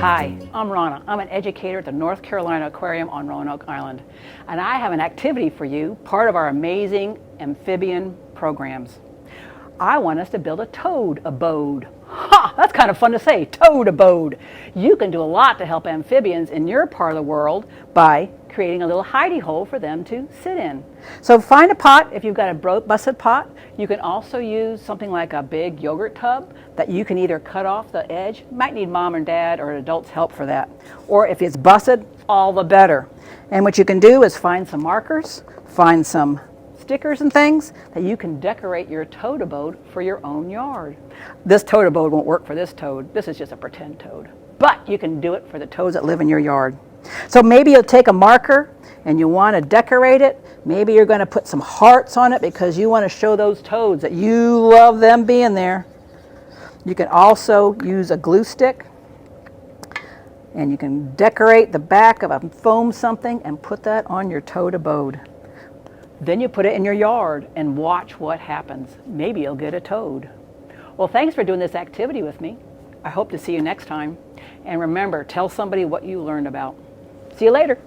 Hi, I'm Ronna. I'm an educator at the North Carolina Aquarium on Roanoke Island, and I have an activity for you, part of our amazing amphibian programs. I want us to build a toad abode. Ha! That's kind of fun to say, toad abode. You can do a lot to help amphibians in your part of the world by creating a little hidey hole for them to sit in. So find a pot if you've got a busted pot. You can also use something like a big yogurt tub that you can either cut off the edge. You might need mom and dad or an adult's help for that. Or if it's busted, all the better. And what you can do is find some markers, find some stickers and things that you can decorate your toad abode for your own yard. This toad abode won't work for this toad. This is just a pretend toad. But you can do it for the toads that live in your yard. So maybe you'll take a marker and you want to decorate it. Maybe you're going to put some hearts on it because you want to show those toads that you love them being there. You can also use a glue stick and you can decorate the back of a foam something and put that on your toad abode. Then you put it in your yard and watch what happens. Maybe you'll get a toad. Well, thanks for doing this activity with me. I hope to see you next time. And remember, tell somebody what you learned about. See you later.